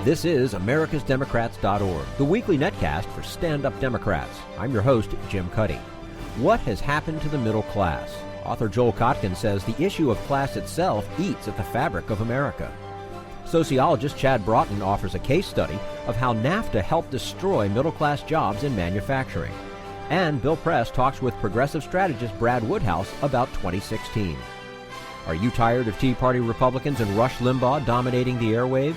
This is americasdemocrats.org, the weekly netcast for stand-up Democrats. I'm your host, Jim Cuddy. What has happened to the middle class? Author Joel Kotkin says the issue of class itself eats at the fabric of America. Sociologist Chad Broughton offers a case study of how NAFTA helped destroy middle-class jobs in manufacturing. And Bill Press talks with progressive strategist Brad Woodhouse about 2016. Are you tired of Tea Party Republicans and Rush Limbaugh dominating the airwaves?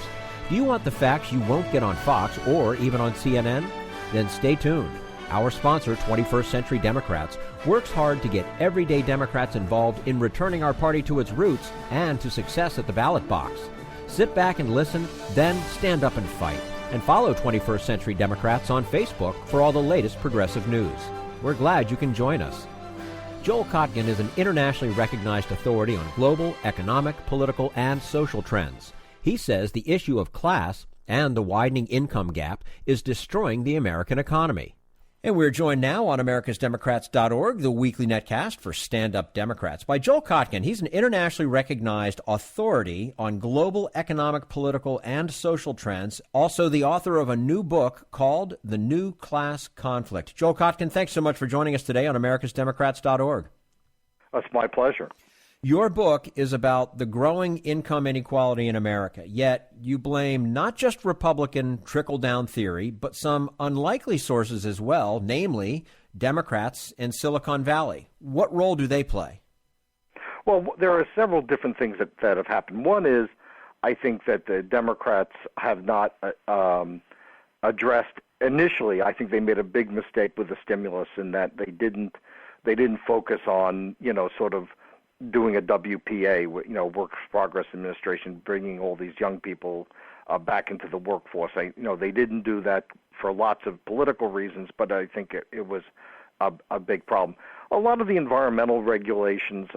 Do you want the facts you won't get on Fox or even on CNN? Then stay tuned. Our sponsor, 21st Century Democrats, works hard to get everyday Democrats involved in returning our party to its roots and to success at the ballot box. Sit back and listen, then stand up and fight. And follow 21st Century Democrats on Facebook for all the latest progressive news. We're glad you can join us. Joel Kotkin is an internationally recognized authority on global, economic, political, and social trends. He says the issue of class and the widening income gap is destroying the American economy. And we're joined now on americasdemocrats.org, the weekly netcast for stand-up Democrats, by Joel Kotkin. He's an internationally recognized authority on global economic, political, and social trends, also the author of a new book called The New Class Conflict. Joel Kotkin, thanks so much for joining us today on americasdemocrats.org. That's my pleasure. Your book is about the growing income inequality in America, yet you blame not just Republican trickle-down theory, but some unlikely sources as well, namely Democrats in Silicon Valley. What role do they play? Well, there are several different things that have happened. One is I think that the Democrats have not addressed initially. I think they made a big mistake with the stimulus in that they didn't focus on, sort of doing a WPA, Work Progress Administration, bringing all these young people back into the workforce. They didn't do that for lots of political reasons, but I think it was a big problem. A lot of the environmental regulations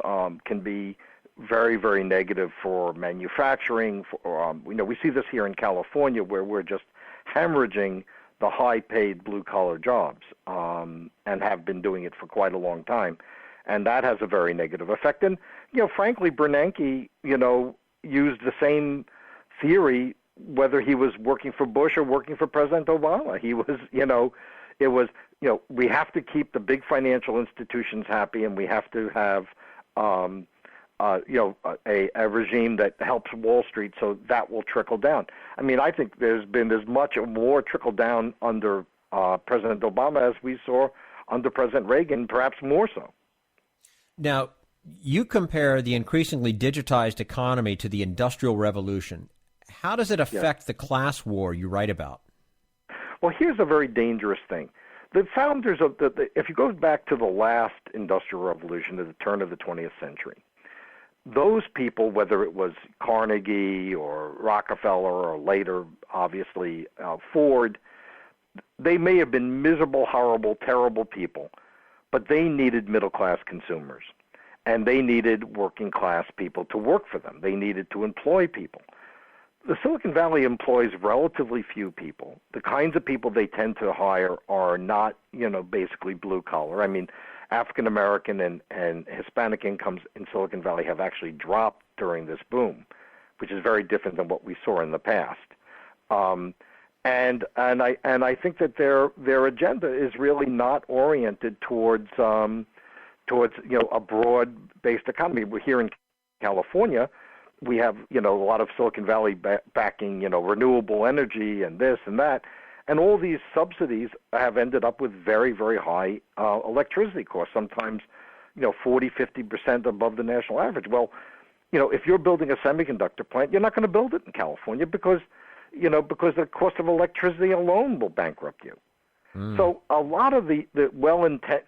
can be very, very negative for manufacturing. We see this here in California where we're just hemorrhaging the high-paid blue-collar jobs and have been doing it for quite a long time. And that has a very negative effect. And, frankly, Bernanke, used the same theory whether he was working for Bush or working for President Obama. He was, we have to keep the big financial institutions happy, and we have to have, a regime that helps Wall Street, so that will trickle down. I mean, I think there's been as much or more trickle down under President Obama as we saw under President Reagan, perhaps more so. Now, you compare the increasingly digitized economy to the Industrial Revolution. How does it affect the class war you write about? Well, here's a very dangerous thing. The founders of if you go back to the last Industrial Revolution at the turn of the 20th century, those people, whether it was Carnegie or Rockefeller or later, obviously, Ford, they may have been miserable, horrible, terrible people, but they needed middle-class consumers, and they needed working-class people to work for them. They needed to employ people. The Silicon Valley employs relatively few people. The kinds of people they tend to hire are not, basically blue-collar. I mean, African-American and Hispanic incomes in Silicon Valley have actually dropped during this boom, which is very different than what we saw in the past. And I think that their agenda is really not oriented towards a broad-based economy. We're here in California. We have a lot of Silicon Valley backing renewable energy and this and that, and all these subsidies have ended up with very, very high electricity costs. Sometimes 40-50% above the national average. Well, if you're building a semiconductor plant, you're not going to build it in California because the cost of electricity alone will bankrupt you. So a lot of the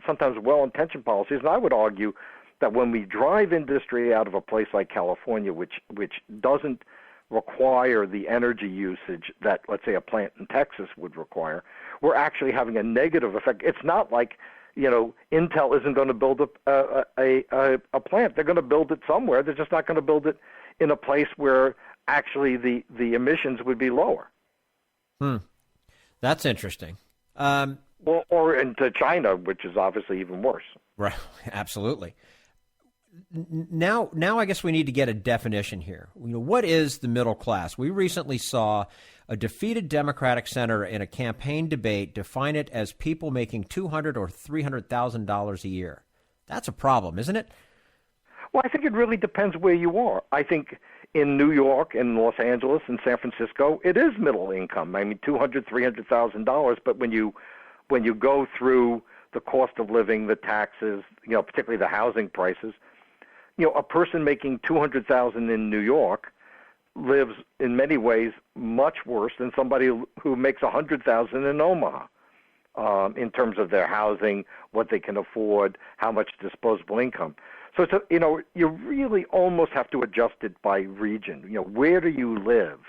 sometimes well-intentioned policies, and I would argue that when we drive industry out of a place like California, which doesn't require the energy usage that, let's say, a plant in Texas would require, we're actually having a negative effect. It's not like, Intel isn't going to build a plant. They're going to build it somewhere. They're just not going to build it in a place where actually the emissions would be lower. That's interesting. Or into China, which is obviously even worse. Right, absolutely. Now I guess we need to get a definition here. What is the middle class? We recently saw a defeated Democratic senator in a campaign debate define it as people making $200,000 or $300,000 a year. That's a problem, isn't it? Well, I think it really depends where you are. I think in New York and Los Angeles and San Francisco, it is middle income. I mean, $200,000, $300,000. But when you go through the cost of living, the taxes, particularly the housing prices, a person making $200,000 in New York lives in many ways much worse than somebody who makes $100,000 in Omaha, in terms of their housing, what they can afford, how much disposable income. So it's you really almost have to adjust it by region. Where do you live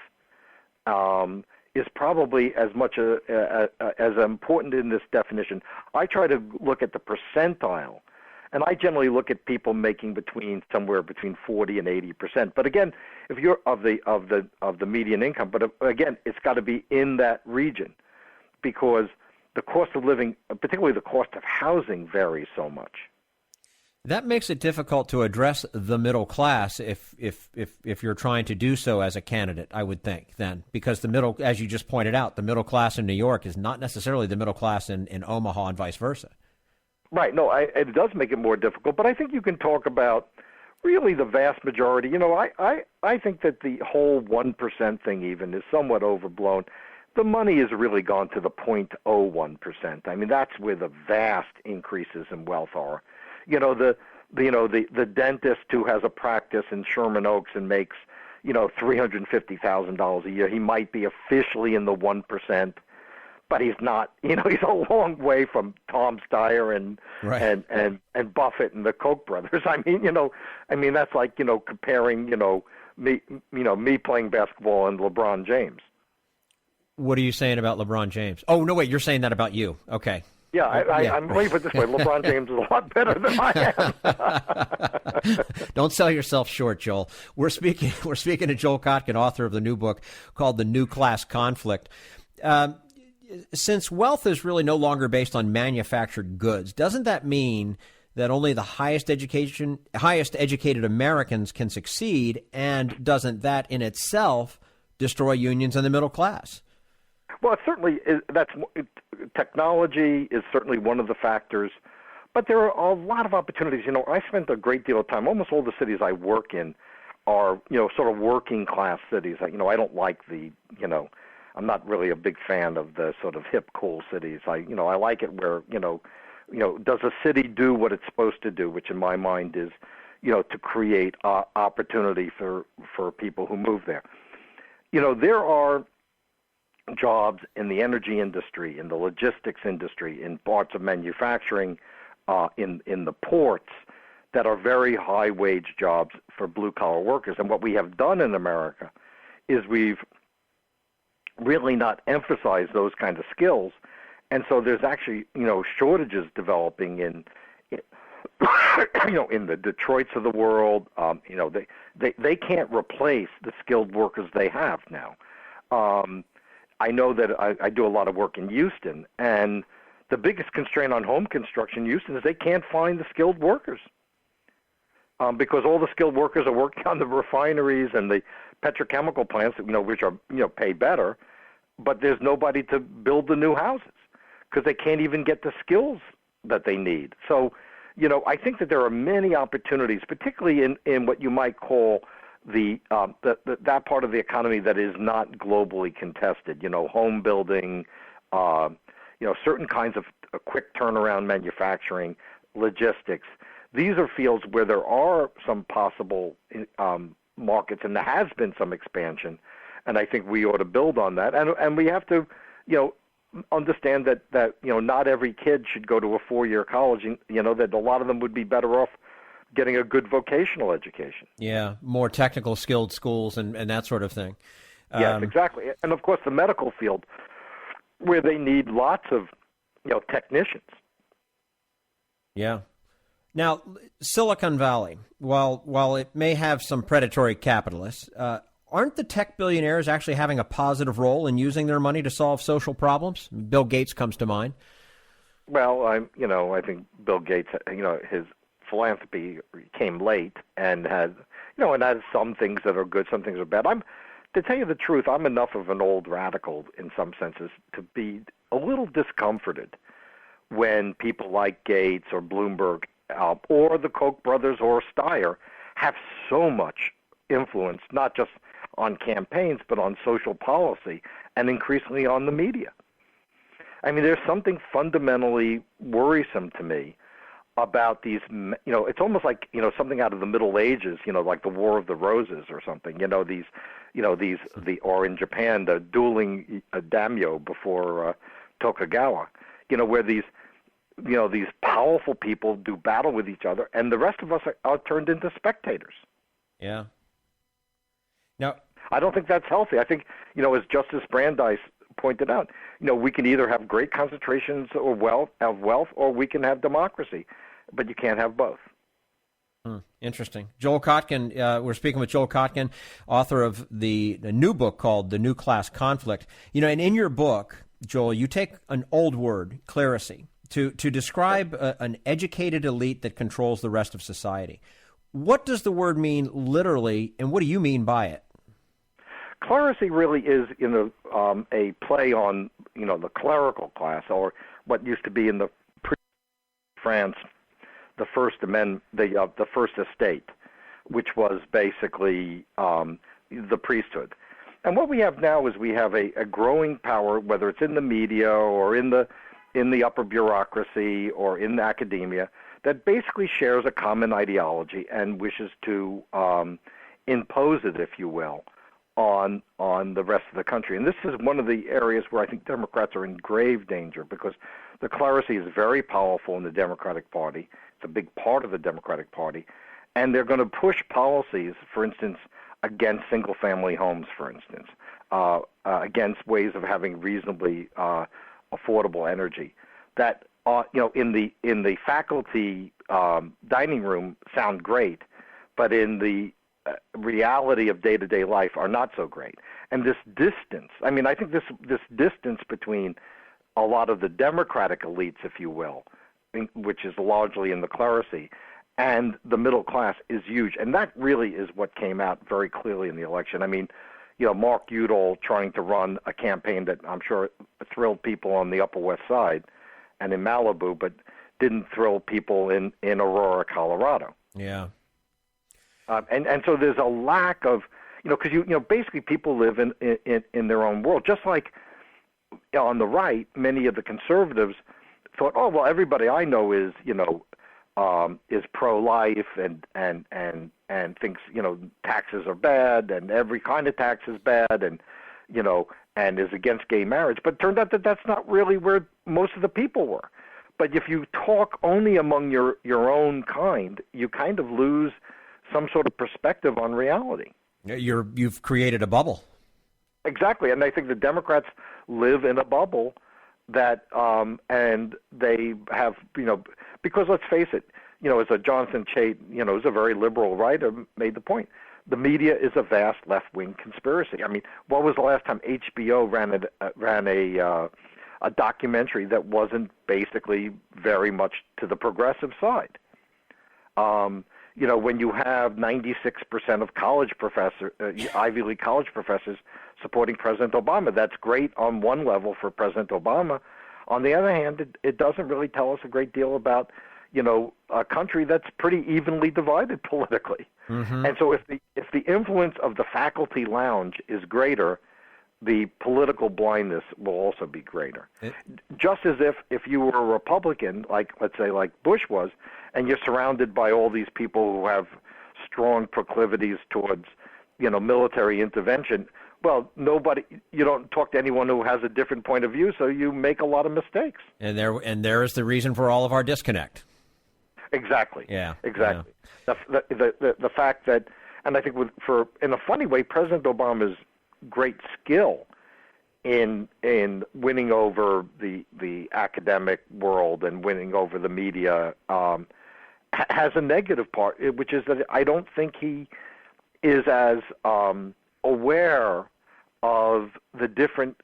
is probably as much as important in this definition. I try to look at the percentile. And I generally look at people making somewhere between 40 and 80%. But again, if you're of the median income, but again, it's got to be in that region, because the cost of living, particularly the cost of housing, varies so much. That makes it difficult to address the middle class if you're trying to do so as a candidate, I would think, then, because the middle, as you just pointed out, the middle class in New York is not necessarily the middle class in Omaha and vice versa. Right. No, it does make it more difficult, but I think you can talk about really the vast majority. I think that the whole 1% thing even is somewhat overblown. The money has really gone to the 0.01%. I mean, that's where the vast increases in wealth are. The dentist who has a practice in Sherman Oaks and makes, $350,000 a year, he might be officially in the 1%. But he's not, he's a long way from Tom Steyer and Buffett and the Koch brothers. I mean, that's like, comparing, me playing basketball and LeBron James. What are you saying about LeBron James? Oh, no, wait, you're saying that about you. Okay. Yeah, I'm going to put it this way. LeBron James is a lot better than I am. Don't sell yourself short, Joel. We're speaking to Joel Kotkin, author of the new book called The New Class Conflict. Since wealth is really no longer based on manufactured goods, doesn't that mean that only the highest educated Americans can succeed, and doesn't that in itself destroy unions and the middle class? Well, it certainly is. Technology is certainly one of the factors, but there are a lot of opportunities. I spent a great deal of time. Almost all the cities I work in are, sort of working class cities. I don't like I'm not really a big fan of the sort of hip, cool cities. I like it where, does a city do what it's supposed to do, which in my mind is, to create opportunity for people who move there. There are jobs in the energy industry, in the logistics industry, in parts of manufacturing, in the ports, that are very high wage jobs for blue collar workers. And what we have done in America is we've really not emphasized those kind of skills, and so there's actually shortages developing in in the Detroits of the world. They can't replace the skilled workers they have now. I know that I do a lot of work in Houston, and the biggest constraint on home construction in Houston is they can't find the skilled workers, because all the skilled workers are working on the refineries and the petrochemical plants, which are paid better, but there's nobody to build the new houses because they can't even get the skills that they need. So, I think that there are many opportunities, particularly in what you might call that part of the economy that is not globally contested. Home building, certain kinds of quick turnaround manufacturing, logistics. These are fields where there are some possible markets, and there has been some expansion, and I think we ought to build on that. And we have to, understand that not every kid should go to a 4-year college, and that a lot of them would be better off getting a good vocational education. Yeah, more technical skilled schools and that sort of thing. Yes, exactly. And of course the medical field, where they need lots of technicians. Yeah. Now, Silicon Valley, while it may have some predatory capitalists, aren't the tech billionaires actually having a positive role in using their money to solve social problems? Bill Gates comes to mind. Well, I think Bill Gates, his philanthropy came late and has some things that are good, some things are bad. to tell you the truth, I'm enough of an old radical in some senses to be a little discomforted when people like Gates or Bloomberg or the Koch brothers or Steyer have so much influence, not just on campaigns, but on social policy and increasingly on the media. I mean, there's something fundamentally worrisome to me about these, it's almost like, something out of the Middle Ages, like the War of the Roses or something, or in Japan, the dueling daimyo before Tokugawa, where these powerful people do battle with each other, and the rest of us are turned into spectators. Yeah. Now, I don't think that's healthy. I think, as Justice Brandeis pointed out, we can either have great concentrations of wealth, or we can have democracy, but you can't have both. Interesting. Joel Kotkin, we're speaking with Joel Kotkin, author of the new book called The New Class Conflict. And in your book, Joel, you take an old word, clerisy, to describe an educated elite that controls the rest of society. What does the word mean literally, and what do you mean by it? Clerisy really is a play on the clerical class, or what used to be in the France, the First Amendment, the First Estate, which was basically the priesthood. And what we have now is we have a growing power, whether it's in the media or in the upper bureaucracy or in academia, that basically shares a common ideology and wishes to impose it, if you will, on the rest of the country. And this is one of the areas where I think Democrats are in grave danger, because the clerisy is very powerful in the Democratic Party. It's a big part of the Democratic Party. And they're going to push policies, for instance, against single-family homes, for instance, against ways of having reasonably affordable energy that, in the faculty dining room sound great, but in the reality of day-to-day life are not so great. And this distance, I think this distance between a lot of the Democratic elites, if you will, which is largely in the clerisy, and the middle class is huge. And that really is what came out very clearly in the election. Mark Udall trying to run a campaign that I'm sure thrilled people on the Upper West Side and in Malibu, but didn't thrill people in Aurora, Colorado. Yeah. And so there's a lack of, because basically people live in their own world. Just like on the right, many of the conservatives thought, oh well, everybody I know is pro-life and thinks taxes are bad and every kind of tax is bad and and is against gay marriage. But it turned out that that's not really where most of the people were. But if you talk only among your own kind, you kind of lose some sort of perspective on reality. You've created a bubble. Exactly, and I think the Democrats live in a bubble that, and they have, because let's face it, as a Jonathan Chait, who's a very liberal writer, made the point, the media is a vast left-wing conspiracy. What was the last time HBO ran a documentary that wasn't basically very much to the progressive side? When you have 96% of college professors, Ivy League college professors supporting President Obama, that's great on one level for President Obama. On the other hand, it doesn't really tell us a great deal about, a country that's pretty evenly divided politically. Mm-hmm. And so if the influence of the faculty lounge is greater, the political blindness will also be greater. Just as if you were a Republican, let's say like Bush was, and you're surrounded by all these people who have strong proclivities towards, military intervention, well, you don't talk to anyone who has a different point of view, so you make a lot of mistakes. And there is the reason for all of our disconnect. Exactly. Yeah. Exactly. Yeah. The fact that, and I think in a funny way, President Obama's great skill in winning over the academic world and winning over the media has a negative part, which is that I don't think he is as aware of the different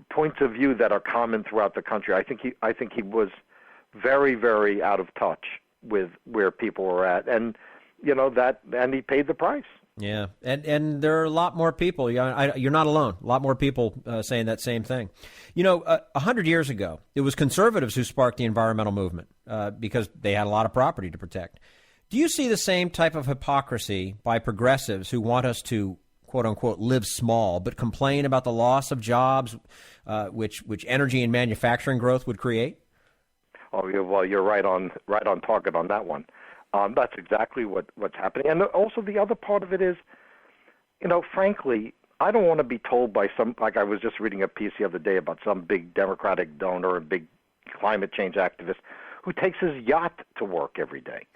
points of view that are common throughout the country. I think he was very, very out of touch with where people were at, and and he paid the price. Yeah, and there are a lot more people. You're not alone. A lot more people saying that same thing. 100 years ago, it was conservatives who sparked the environmental movement because they had a lot of property to protect. Do you see the same type of hypocrisy by progressives who want us to, quote unquote, live small, but complain about the loss of jobs, which energy and manufacturing growth would create? Oh, well, you're right on target on that one. That's exactly what's happening. And also the other part of it is, frankly, I don't want to be told by like I was just reading a piece the other day about some big Democratic donor, a big climate change activist who takes his yacht to work every day.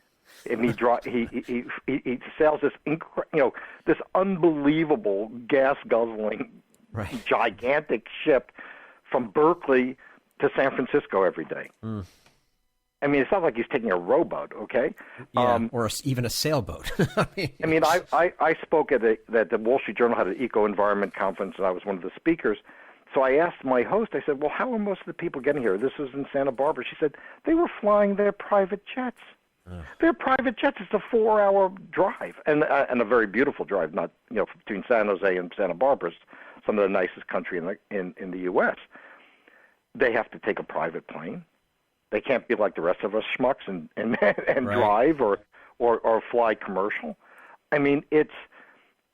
And he sails this this unbelievable gas guzzling gigantic ship from Berkeley to San Francisco every day. Mm. I mean, it's not like he's taking a rowboat, okay? Yeah, or even a sailboat. I spoke at the Wall Street Journal had an eco-environment conference, and I was one of the speakers. So I asked my host, I said, well, how are most of the people getting here? This was in Santa Barbara. She said, they were flying their private jets. Their private jets. It's a 4-hour drive, and a very beautiful drive, not between San Jose and Santa Barbara, some of the nicest country in the U.S. They have to take a private plane. They can't be like the rest of us schmucks and drive or fly commercial. I mean, it's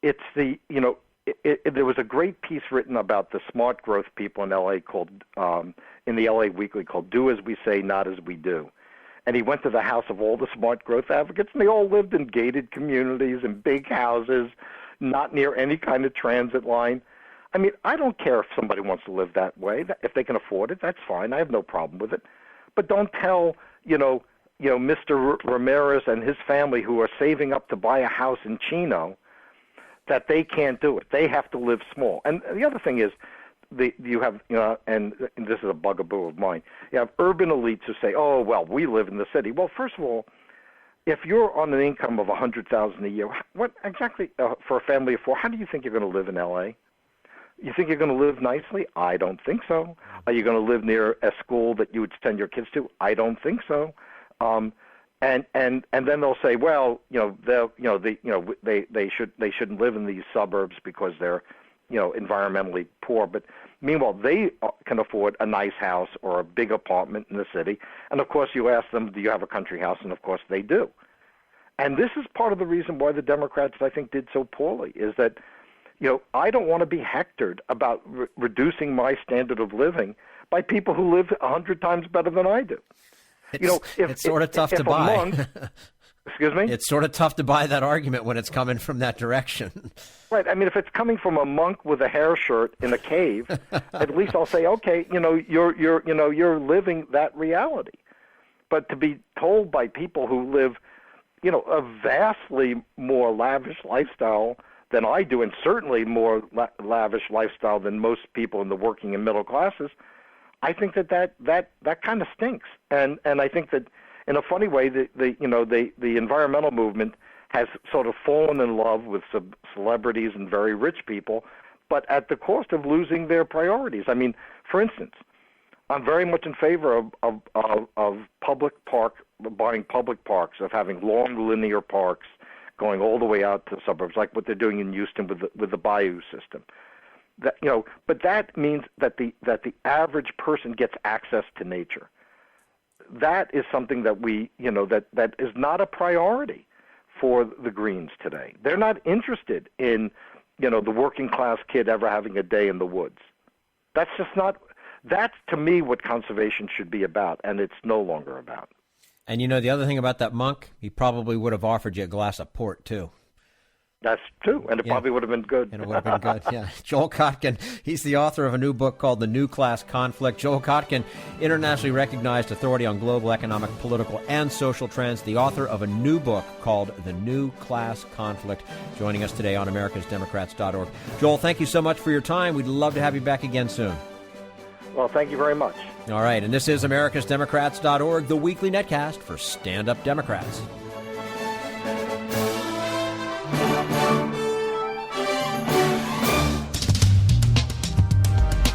the there was a great piece written about the smart growth people in L.A. called in the L.A. Weekly called "Do as We Say, Not as We Do." And he went to the house of all the smart growth advocates, and they all lived in gated communities and big houses, not near any kind of transit line. I mean, I don't care if somebody wants to live that way. If they can afford it, that's fine. I have no problem with it. But don't tell, Mr. Ramirez and his family who are saving up to buy a house in Chino that they can't do it. They have to live small. And the other thing is, you have, and this is a bugaboo of mine, you have urban elites who say, oh, well, we live in the city. Well, first of all, if you're on an income of $100,000 a year, what exactly, for a family of four, how do you think you're going to live in L.A.? You think you're going to live nicely? I don't think so. Are you going to live near a school that you would send your kids to? I don't think so. And then they'll say, well, they shouldn't live in these suburbs because they're environmentally poor. But meanwhile, they can afford a nice house or a big apartment in the city. And of course, you ask them, do you have a country house? And of course, they do. And this is part of the reason why the Democrats, I think, did so poorly, is that I don't want to be hectored about reducing my standard of living by people who live 100 times better than I do. It's sort of tough to buy. Excuse me? It's sort of tough to buy that argument when it's coming from that direction. Right. I mean, if it's coming from a monk with a hair shirt in a cave, at least I'll say, okay, you're living that reality. But to be told by people who live, a vastly more lavish lifestyle than I do, and certainly more lavish lifestyle than most people in the working and middle classes, I think that kind of stinks. And I think that in a funny way, the environmental movement has sort of fallen in love with celebrities and very rich people, but at the cost of losing their priorities. I mean, for instance, I'm very much in favor of buying public parks, of having long linear parks going all the way out to the suburbs, like what they're doing in Houston with the Bayou system. But that means that the average person gets access to nature. That is something that that is not a priority for the Greens today. They're not interested in, the working class kid ever having a day in the woods. That's just not. That's to me what conservation should be about, and it's no longer about. And the other thing about that monk, he probably would have offered you a glass of port too. That's true, and it probably would have been good. And it would have been good, yeah. Joel Kotkin, he's the author of a new book called The New Class Conflict. Joel Kotkin, internationally recognized authority on global economic, political, and social trends, the author of a new book called The New Class Conflict, joining us today on americasdemocrats.org. Joel, thank you so much for your time. We'd love to have you back again soon. Well, thank you very much. All right, and this is americasdemocrats.org, the weekly netcast for stand-up Democrats.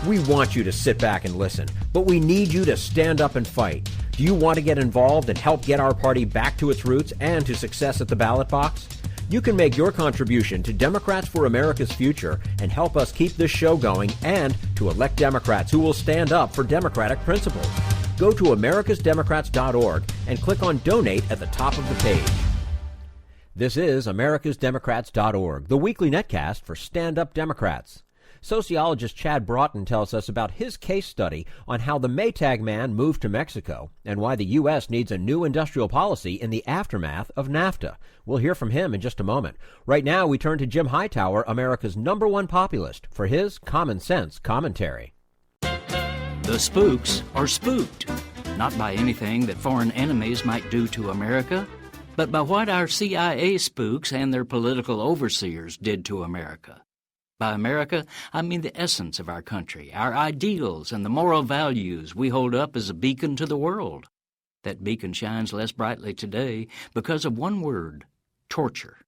We want you to sit back and listen, but we need you to stand up and fight. Do you want to get involved and help get our party back to its roots and to success at the ballot box? You can make your contribution to Democrats for America's Future and help us keep this show going and to elect Democrats who will stand up for democratic principles. Go to americasdemocrats.org and click on Donate at the top of the page. This is americasdemocrats.org, the weekly netcast for stand-up Democrats. Sociologist Chad Broughton tells us about his case study on how the Maytag man moved to Mexico and why the U.S. needs a new industrial policy in the aftermath of NAFTA. We'll hear from him in just a moment. Right now, we turn to Jim Hightower, America's #1 populist, for his common sense commentary. The spooks are spooked, not by anything that foreign enemies might do to America, but by what our CIA spooks and their political overseers did to America. By America, I mean the essence of our country, our ideals and the moral values we hold up as a beacon to the world. That beacon shines less brightly today because of one word: torture.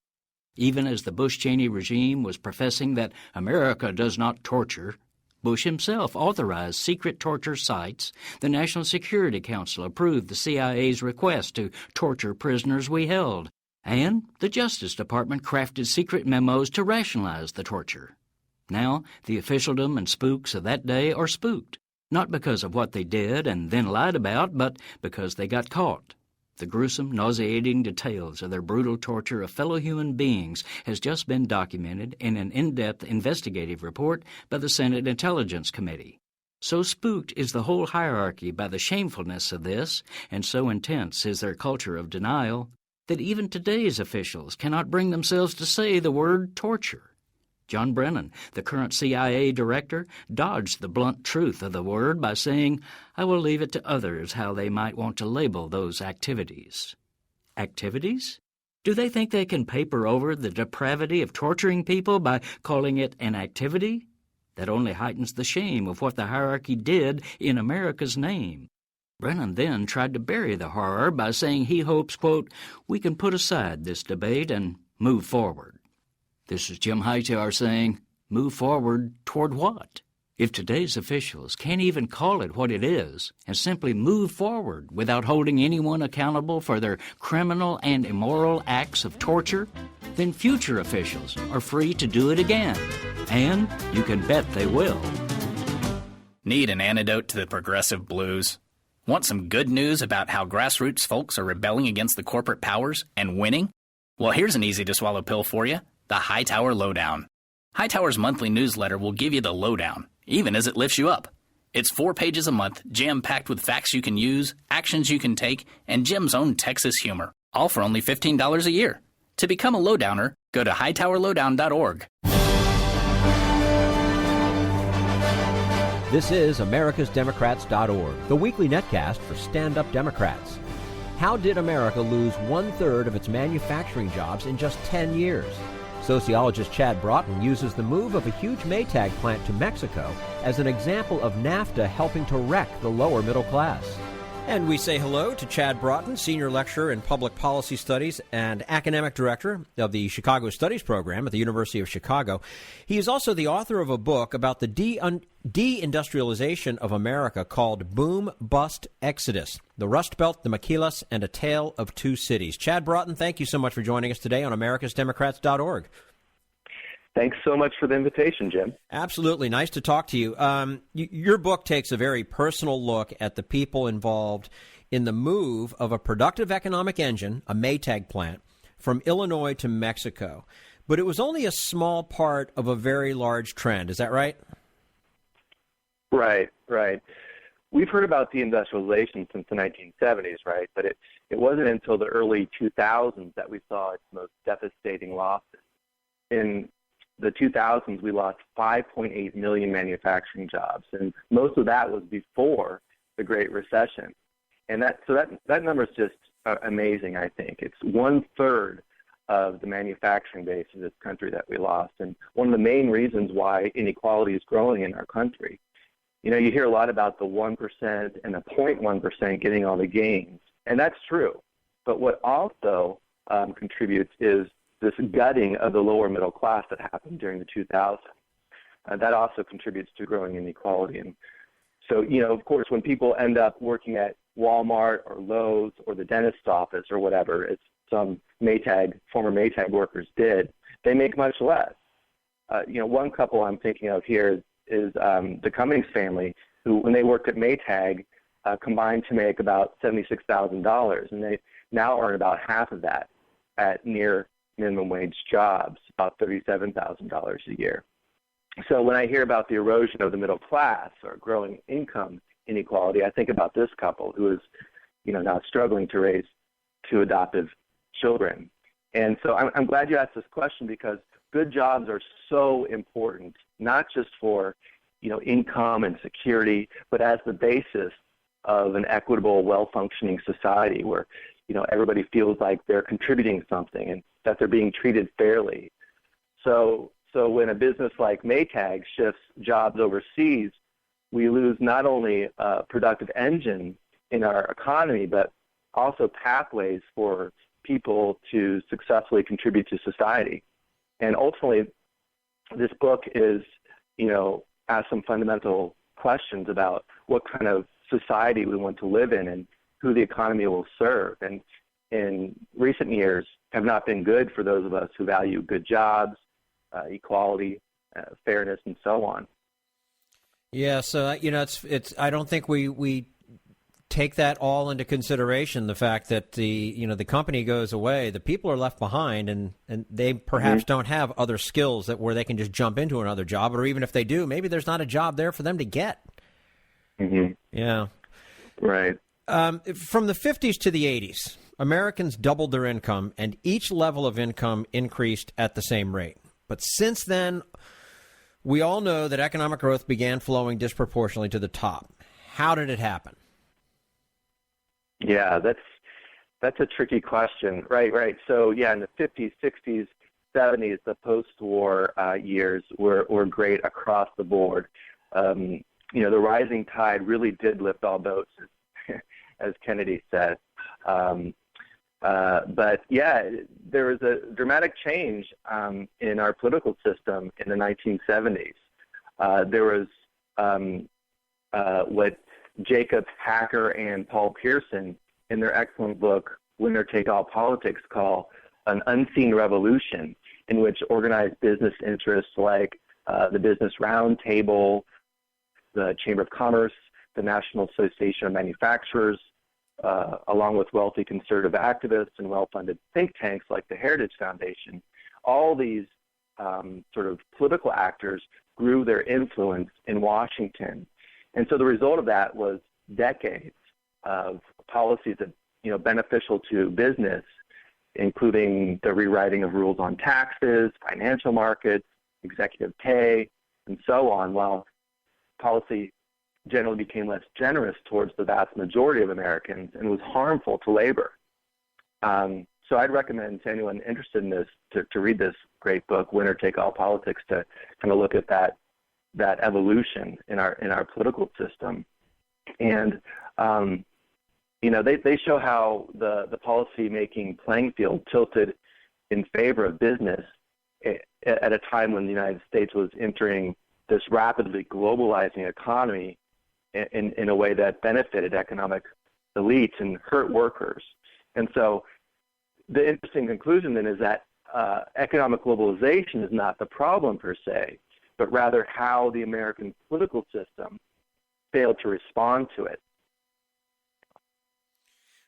Even as the Bush-Cheney regime was professing that America does not torture, Bush himself authorized secret torture sites. The National Security Council approved the CIA's request to torture prisoners we held, and the Justice Department crafted secret memos to rationalize the torture. Now, the officialdom and spooks of that day are spooked, not because of what they did and then lied about, but because they got caught. The gruesome, nauseating details of their brutal torture of fellow human beings has just been documented in an in-depth investigative report by the Senate Intelligence Committee. So spooked is the whole hierarchy by the shamefulness of this, and so intense is their culture of denial, that even today's officials cannot bring themselves to say the word torture. John Brennan, the current CIA director, dodged the blunt truth of the word by saying, "I will leave it to others how they might want to label those activities." Activities? Do they think they can paper over the depravity of torturing people by calling it an activity? That only heightens the shame of what the hierarchy did in America's name. Brennan then tried to bury the horror by saying he hopes, quote, "we can put aside this debate and move forward." This is Jim Hightower saying, move forward toward what? If today's officials can't even call it what it is and simply move forward without holding anyone accountable for their criminal and immoral acts of torture, then future officials are free to do it again. And you can bet they will. Need an antidote to the progressive blues? Want some good news about how grassroots folks are rebelling against the corporate powers and winning? Well, here's an easy-to-swallow pill for you. The Hightower Lowdown. Hightower's monthly newsletter will give you the lowdown, even as it lifts you up. It's 4 pages a month, jam-packed with facts you can use, actions you can take, and Jim's own Texas humor, all for only $15 a year. To become a lowdowner, go to hightowerlowdown.org. This is americasdemocrats.org, the weekly netcast for stand-up Democrats. How did America lose 1/3 of its manufacturing jobs in just 10 years? Sociologist Chad Broughton uses the move of a huge Maytag plant to Mexico as an example of NAFTA helping to wreck the lower middle class. And we say hello to Chad Broughton, Senior Lecturer in Public Policy Studies and Academic Director of the Chicago Studies Program at the University of Chicago. He is also the author of a book about the deindustrialization of America called Boom, Bust, Exodus, The Rust Belt, the Maquilas, and a Tale of Two Cities. Chad Broughton, thank you so much for joining us today on americasdemocrats.org. Thanks so much for the invitation, Jim. Absolutely. Nice to talk to you. Your book takes a very personal look at the people involved in the move of a productive economic engine, a Maytag plant, from Illinois to Mexico. But it was only a small part of a very large trend. Is that right? Right. We've heard about deindustrialization since the 1970s, right? But it wasn't until the early 2000s that we saw its most devastating losses. In the 2000s, we lost 5.8 million manufacturing jobs, and most of that was before the Great Recession. And that number is just amazing, I think. It's 1/3 of the manufacturing base of this country that we lost, and one of the main reasons why inequality is growing in our country. You know, you hear a lot about the 1% and the 0.1% getting all the gains, and that's true. But what also contributes is this gutting of the lower middle class that happened during the 2000s. That also contributes to growing inequality. And so, you know, of course, when people end up working at Walmart or Lowe's or the dentist's office or whatever, some former Maytag workers did, they make much less. One couple I'm thinking of here is the Cummings family, who, when they worked at Maytag, combined to make about $76,000, and they now earn about half of that at near minimum wage jobs, about $37,000 a year. So when I hear about the erosion of the middle class or growing income inequality, I think about this couple who is, now struggling to raise 2 adoptive children. And so I'm glad you asked this question, because good jobs are so important, not just for, income and security, but as the basis of an equitable, well-functioning society where, everybody feels like they're contributing something and that they're being treated fairly. So when a business like Maytag shifts jobs overseas, we lose not only a productive engine in our economy, but also pathways for people to successfully contribute to society. And ultimately, this book is, asks some fundamental questions about what kind of society we want to live in and who the economy will serve. And in recent years have not been good for those of us who value good jobs, equality, fairness, and so on. Yeah, so it's. I don't think we take that all into consideration. The fact that the company goes away, the people are left behind, and they perhaps don't have other skills where they can just jump into another job, or even if they do, maybe there's not a job there for them to get. Mm-hmm. Yeah, right. From the 50s to the 80s, Americans doubled their income, and each level of income increased at the same rate. But since then, we all know that economic growth began flowing disproportionately to the top. How did it happen? Yeah, that's a tricky question. Right. So, in the 50s, 60s, 70s, the post-war years were great across the board. The rising tide really did lift all boats, as Kennedy said. But there was a dramatic change in our political system in the 1970s. There was what Jacob Hacker and Paul Pearson, in their excellent book, Winner Take All Politics, call an unseen revolution, in which organized business interests like the Business Roundtable, the Chamber of Commerce, the National Association of Manufacturers, along with wealthy conservative activists and well-funded think tanks like the Heritage Foundation, all these sort of political actors grew their influence in Washington. And so the result of that was decades of policies that, beneficial to business, including the rewriting of rules on taxes, financial markets, executive pay, and so on, while policy generally became less generous towards the vast majority of Americans and was harmful to labor. So I'd recommend to anyone interested in this to read this great book, Winner Take All Politics, to kind of look at that evolution in our political system. And they show how the policy-making playing field tilted in favor of business at a time when the United States was entering this rapidly globalizing economy in a way that benefited economic elites and hurt workers. And so the interesting conclusion then is that economic globalization is not the problem per se, but rather how the American political system failed to respond to it.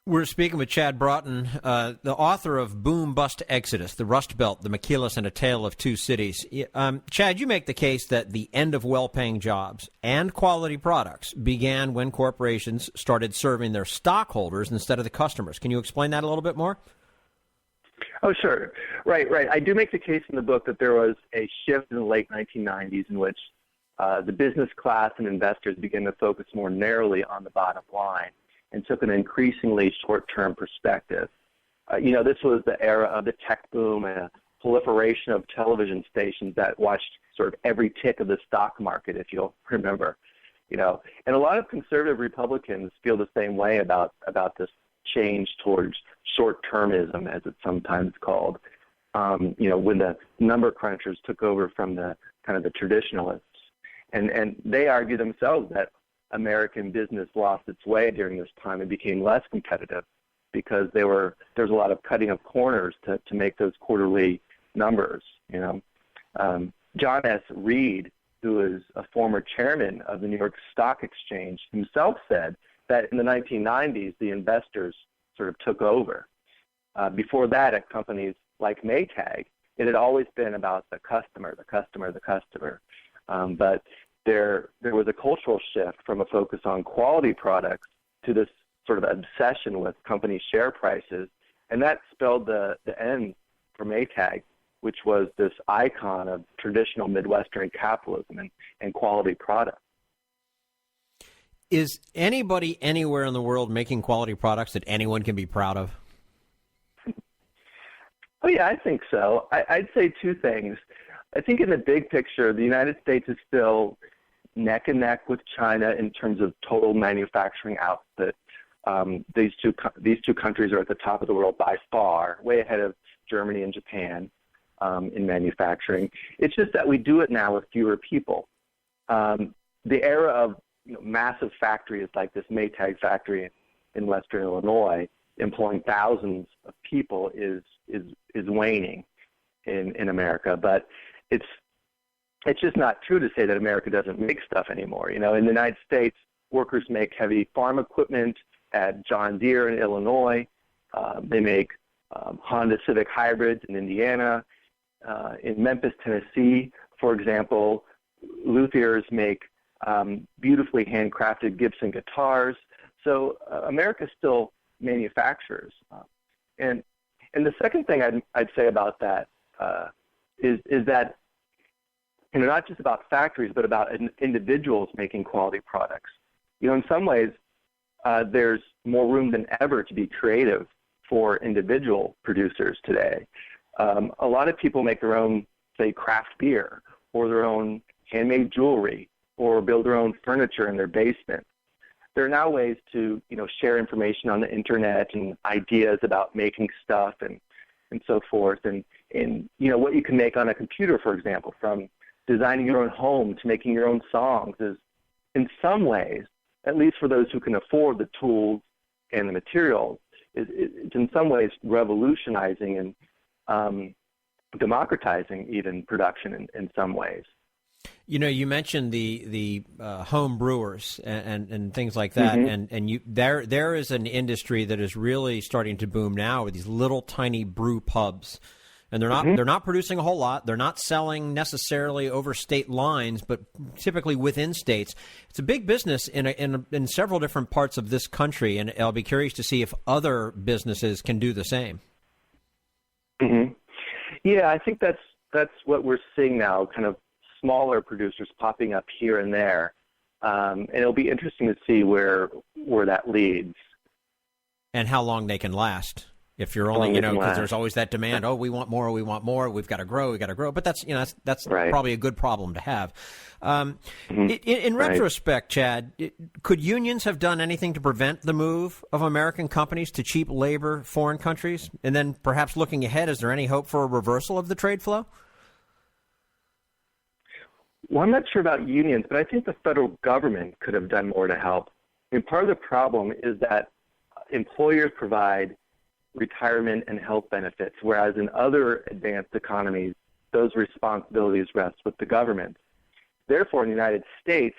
We're speaking with Chad Broughton, the author of Boom Bust Exodus, The Rust Belt, The McKeelus, and A Tale of Two Cities. Chad, you make the case that the end of well-paying jobs and quality products began when corporations started serving their stockholders instead of the customers. Can you explain that a little bit more? Oh, sure. Right. I do make the case in the book that there was a shift in the late 1990s in which the business class and investors began to focus more narrowly on the bottom line and took an increasingly short-term perspective. This was the era of the tech boom and a proliferation of television stations that watched sort of every tick of the stock market, if you'll remember. And a lot of conservative Republicans feel the same way about this change towards short-termism, as it's sometimes called, when the number crunchers took over from the kind of the traditionalists. And they argue themselves that American business lost its way during this time and became less competitive because there was a lot of cutting of corners to make those quarterly numbers. John S. Reed, who is a former chairman of the New York Stock Exchange, himself said that in the 1990s the investors sort of took over. Before that, at companies like Maytag, it had always been about the customer. But there was a cultural shift from a focus on quality products to this sort of obsession with company share prices, and that spelled the end for Maytag, which was this icon of traditional Midwestern capitalism and quality products. Is anybody anywhere in the world making quality products that anyone can be proud of? Oh, yeah, I think so. I'd say two things. I think in the big picture, the United States is still neck and neck with China in terms of total manufacturing output. These two countries are at the top of the world by far, way ahead of Germany and Japan in manufacturing. It's just that we do it now with fewer people. The era of massive factories like this Maytag factory in Western Illinois, employing thousands of people, is waning in America. But it's just not true to say that America doesn't make stuff anymore. In the United States, workers make heavy farm equipment at John Deere in Illinois. They make Honda Civic hybrids in Indiana. In Memphis, Tennessee, for example, luthiers make beautifully handcrafted Gibson guitars. So America still manufactures. And the second thing I'd say about that is that not just about factories, but about individuals making quality products. In some ways, there's more room than ever to be creative for individual producers today. A lot of people make their own, say, craft beer, or their own handmade jewelry, or build their own furniture in their basement. There are now ways to, share information on the internet and ideas about making stuff and so forth. And what you can make on a computer, for example, from designing your own home to making your own songs, is in some ways, at least for those who can afford the tools and the materials, it's in some ways revolutionizing and democratizing even production in some ways. You mentioned the home brewers and things like that, and there is an industry that is really starting to boom now with these little tiny brew pubs, and they're not producing a whole lot. They're not selling necessarily over state lines, but typically within states. It's a big business in several different parts of this country, and I'll be curious to see if other businesses can do the same. Mm-hmm. Yeah, I think that's what we're seeing now, kind of smaller producers popping up here and there, and it'll be interesting to see where that leads, and how long they can last. If you're only, because there's always that demand. Oh, we want more. We've got to grow. But that's right. Probably a good problem to have. In retrospect, Chad, could unions have done anything to prevent the move of American companies to cheap labor foreign countries? And then perhaps looking ahead, is there any hope for a reversal of the trade flow? Well, I'm not sure about unions, but I think the federal government could have done more to help. Part of the problem is that employers provide retirement and health benefits, whereas in other advanced economies, those responsibilities rest with the government. Therefore, in the United States,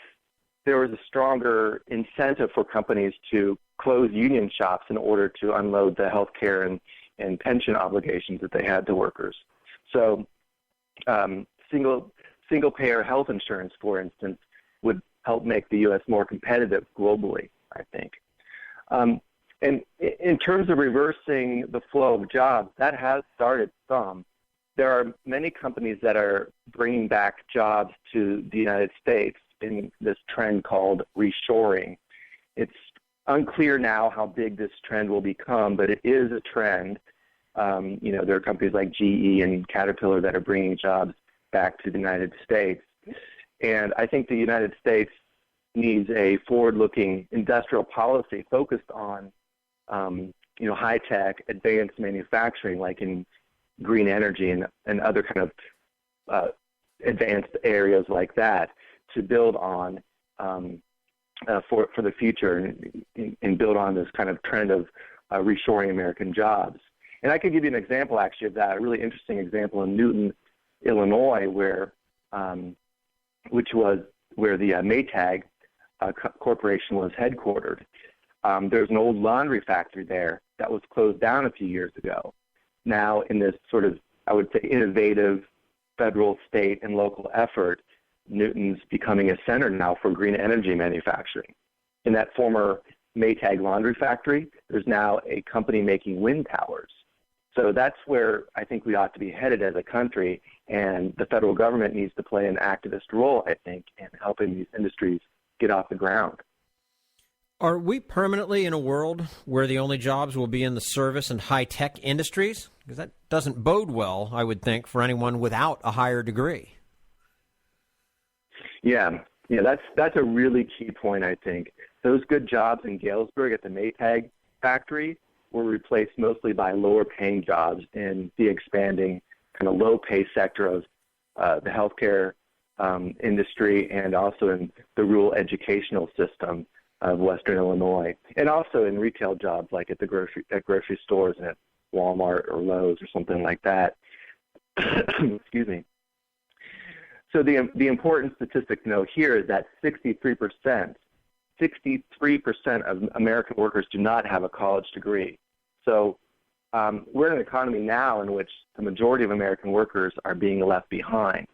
there was a stronger incentive for companies to close union shops in order to unload the health care and pension obligations that they had to workers. So single-payer health insurance, for instance, would help make the U.S. more competitive globally, I think. And in terms of reversing the flow of jobs, that has started some. There are many companies that are bringing back jobs to the United States in this trend called reshoring. It's unclear now how big this trend will become, but it is a trend. There are companies like GE and Caterpillar that are bringing jobs back to the United States. And I think the United States needs a forward-looking industrial policy focused on high-tech, advanced manufacturing, like in green energy and other kind of advanced areas like that, to build on for the future and build on this kind of trend of reshoring American jobs. And I could give you an example, actually, of that, a really interesting example in Newton, Illinois, which was where the Maytag corporation was headquartered. There's an old laundry factory there that was closed down a few years ago. Now, in this sort of, I would say, innovative federal, state, and local effort, Newton's becoming a center now for green energy manufacturing. In that former Maytag laundry factory, there's now a company making wind towers. So that's where I think we ought to be headed as a country, and the federal government needs to play an activist role, I think, in helping these industries get off the ground. Are we permanently in a world where the only jobs will be in the service and high-tech industries? Because that doesn't bode well, I would think, for anyone without a higher degree. Yeah, that's a really key point, I think. Those good jobs in Galesburg at the Maytag factory were replaced mostly by lower-paying jobs in the expanding kind of low-pay sector of the healthcare industry, and also in the rural educational system of Western Illinois, and also in retail jobs like at grocery stores and at Walmart or Lowe's or something like that. Excuse me. So the important statistic to know here is that 63% of American workers do not have a college degree. So we're in an economy now in which the majority of American workers are being left behind.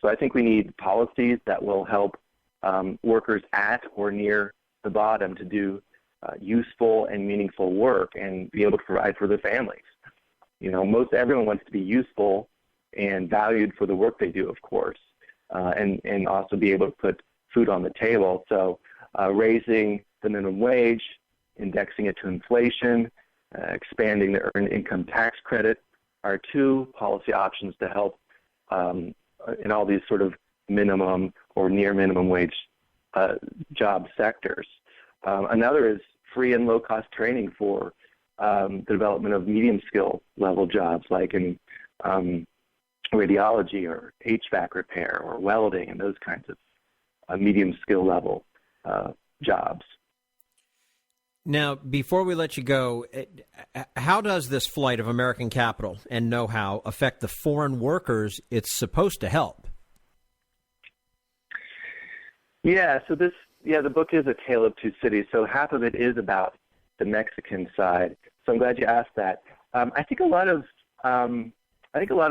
So I think we need policies that will help workers at or near the bottom to do useful and meaningful work and be able to provide for their families. Most everyone wants to be useful and valued for the work they do, of course, and also be able to put food on the table. So raising the minimum wage, indexing it to inflation, expanding the earned income tax credit are two policy options to help in all these sort of minimum or near minimum wage job sectors. Another is free and low-cost training for the development of medium skill level jobs like in radiology or HVAC repair or welding and those kinds of medium skill level jobs. Now, before we let you go, how does this flight of American capital and know-how affect the foreign workers it's supposed to help? Yeah, so the book is a tale of two cities. So half of it is about the Mexican side. So I'm glad you asked that. I think a lot of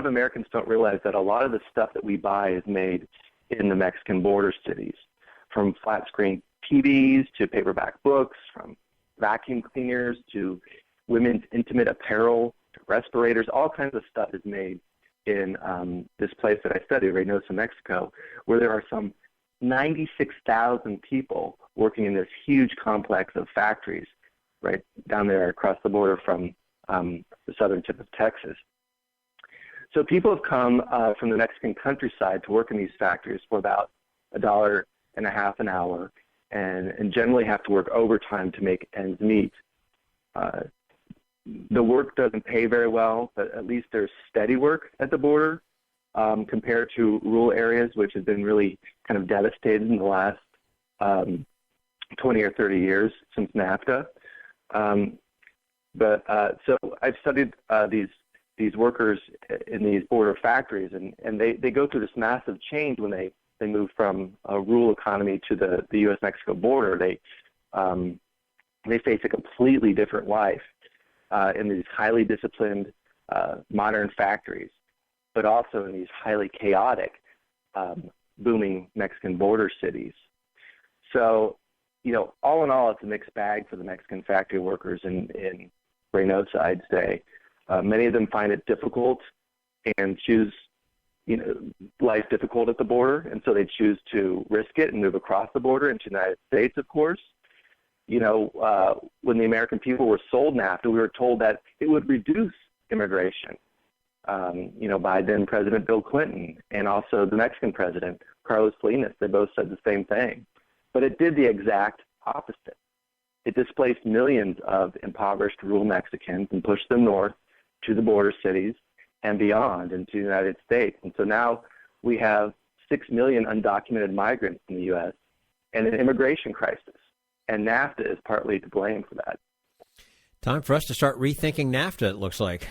Americans don't realize that a lot of the stuff that we buy is made in the Mexican border cities, from flat screen TVs to paperback books, from vacuum cleaners to women's intimate apparel to respirators. All kinds of stuff is made in this place that I study, Reynosa, Mexico, where there are some 96,000 people working in this huge complex of factories right down there across the border from the southern tip of Texas. So people have come from the Mexican countryside to work in these factories for about $1.50 an hour and generally have to work overtime to make ends meet. The work doesn't pay very well, but at least there's steady work at the border compared to rural areas, which have been really kind of devastated in the last 20 or 30 years since NAFTA. So I've studied these workers in these border factories, and they go through this massive change when they move from a rural economy to the U.S.-Mexico border. They face a completely different life in these highly disciplined modern factories, but also in these highly chaotic, booming Mexican border cities. So, all in all, it's a mixed bag for the Mexican factory workers in Reynosa, I'd say. Many of them find it difficult and choose, life difficult at the border, and so they choose to risk it and move across the border into the United States, of course. When the American people were sold NAFTA, we were told that it would reduce immigration, by then President Bill Clinton and also the Mexican president, Carlos Salinas. They both said the same thing. But it did the exact opposite. It displaced millions of impoverished rural Mexicans and pushed them north to the border cities and beyond into the United States. And so now we have 6 million undocumented migrants in the U.S. and an immigration crisis. And NAFTA is partly to blame for that. Time for us to start rethinking NAFTA, it looks like.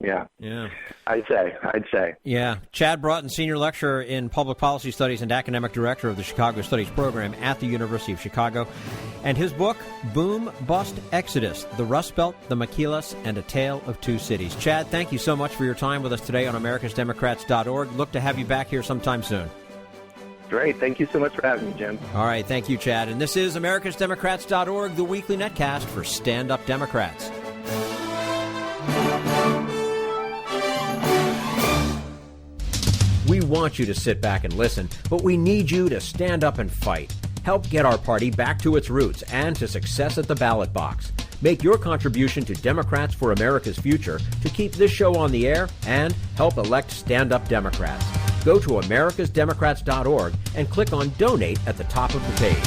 Yeah. Yeah. I'd say. Yeah. Chad Broughton, Senior Lecturer in Public Policy Studies and Academic Director of the Chicago Studies Program at the University of Chicago. And his book, Boom, Bust, Exodus, The Rust Belt, the Maquilas, and A Tale of Two Cities. Chad, thank you so much for your time with us today on americasdemocrats.org. Look to have you back here sometime soon. Great. Thank you so much for having me, Jim. All right. Thank you, Chad. And this is americasdemocrats.org, the weekly netcast for stand-up Democrats. We want you to sit back and listen, but we need you to stand up and fight. Help get our party back to its roots and to success at the ballot box. Make your contribution to Democrats for America's Future to keep this show on the air and help elect stand-up Democrats. Go to americasdemocrats.org and click on Donate at the top of the page.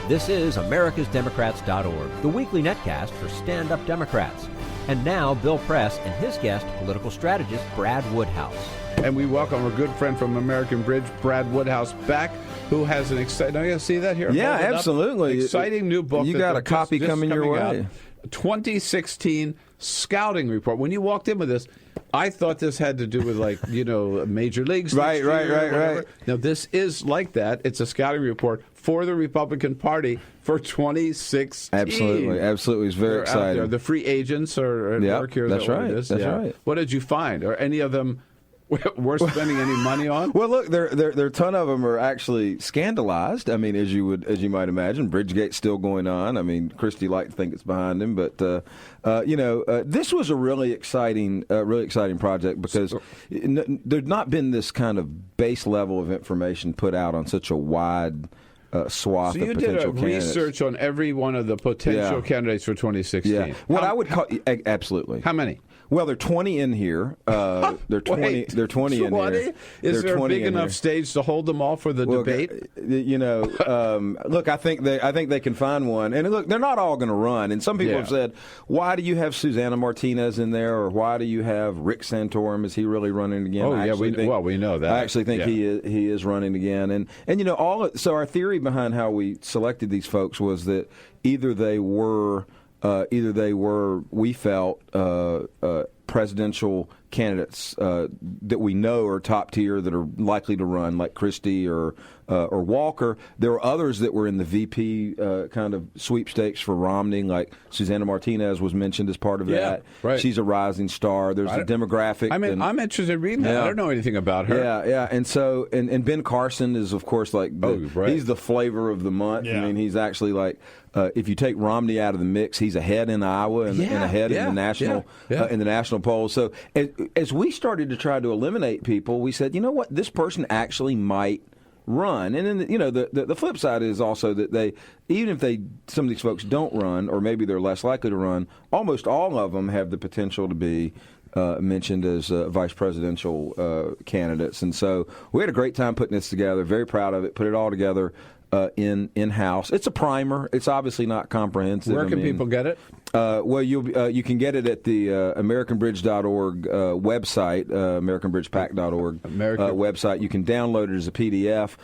This is americasdemocrats.org, the weekly netcast for stand-up Democrats. And now, Bill Press and his guest, political strategist Brad Woodhouse. And we welcome our good friend from American Bridge, Brad Woodhouse, back, who has an exciting... Are you going to see that here? Yeah, absolutely. Exciting new book. You got a copy coming your way. Out. 2016 Scouting Report. When you walked in with this, I thought this had to do with, like, Major Leagues. Right. Now, this is like that. It's a scouting report for the Republican Party for 2016. Absolutely. It's very exciting. The free agents are at work here. That's right. That's right. What did you find? Are any of them worth spending any money on? Well, look, there a ton of them are actually scandalized. I mean, as you might imagine, Bridgegate's still going on. I mean, Christie liked to think it's behind him, but this was a really exciting project because there's not been this kind of base level of information put out on such a wide swath of potential candidates. So you did research on every one of the potential candidates for 2016. Yeah. What I would call absolutely. How many? Well, there are 20 in here. There are 20. There are 20 in here. Is there a big enough stage to hold them all for the debate? Look, I think they can find one. And look, they're not all going to run. And some people have said, "Why do you have Susana Martinez in there, or why do you have Rick Santorum? Is he really running again?" We know that. I actually think he is running again. And so our theory behind how we selected these folks was that either they were, we felt, presidential candidates that we know are top tier that are likely to run, like Christie or Walker. There were others that were in the VP kind of sweepstakes for Romney, like Susana Martinez was mentioned as part of that. Right. She's a rising star. There's a demographic. I mean, I'm interested in reading that. I don't know anything about her. Yeah. And so, and Ben Carson is, of course, like he's the flavor of the month. Yeah. I mean, he's actually like, if you take Romney out of the mix, he's ahead in Iowa and ahead in the national polls. So as we started to try to eliminate people, we said, you know what, this person actually might run. And then the flip side is also that even if some of these folks don't run, or maybe they're less likely to run, almost all of them have the potential to be mentioned as vice presidential candidates. And so we had a great time putting this together. Very proud of it. Put it all together in-house. It's a primer. It's obviously not comprehensive. Where can people get it? Well, you can get it at the AmericanBridge.org website, AmericanBridgePAC.org website. You can download it as a PDF.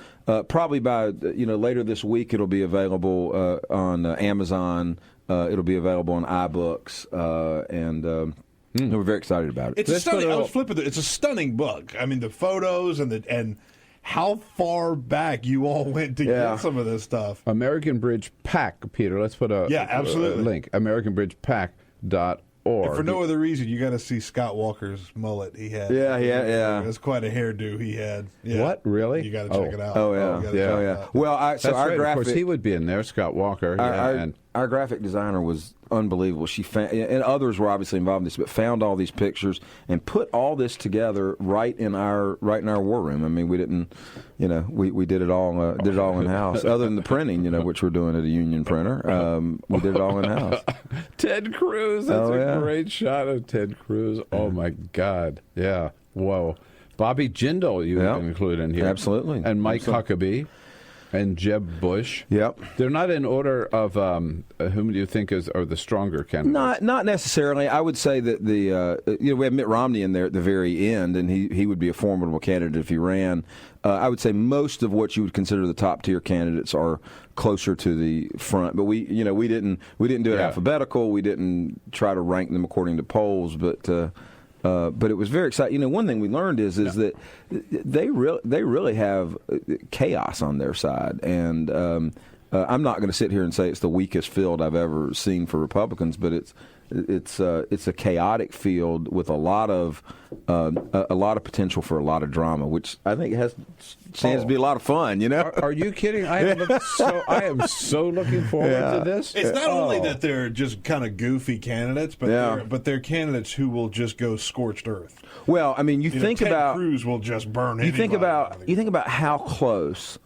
Probably by later this week, it'll be available on Amazon. It'll be available on iBooks, and we're very excited about it. It's stunning. I was flipping through. It's a stunning book. I mean, the photos and how far back you all went to get some of this stuff. American Bridge PAC, Peter. Let's put a link. AmericanBridgePAC.org. And for no other reason, you got to see Scott Walker's mullet he had. Yeah. It's quite a hairdo he had. Yeah. What, really? You got to check it out. Oh, yeah. Well, that's right. Of course, he would be in there, Scott Walker. Our graphic designer was unbelievable. She found, and others were obviously involved in this, but found all these pictures and put all this together right in our war room. I mean, we didn't, we did it all in house. Other than the printing, which we're doing at a union printer, we did it all in house. Ted Cruz, that's a great shot of Ted Cruz. Oh my God, yeah, whoa. Bobby Jindal, you can include in here, absolutely, and Mike Huckabee. and Jeb Bush. Yep. They're not in order of whom do you think are the stronger candidates? Not necessarily. I would say that we have Mitt Romney in there at the very end, and he would be a formidable candidate if he ran. I would say most of what you would consider the top tier candidates are closer to the front, but we didn't do it alphabetical. We didn't try to rank them according to polls, but it was very exciting. One thing we learned is that they really have chaos on their side, and I'm not going to sit here and say it's the weakest field I've ever seen for Republicans, but it's a chaotic field with a lot of potential for a lot of drama, which I think stands to be a lot Are you kidding? I am so looking forward to this. It's not only that they're just kind of goofy candidates, but they're candidates who will just go scorched earth. Well, I mean, Ted Cruz will just burn. You think about how close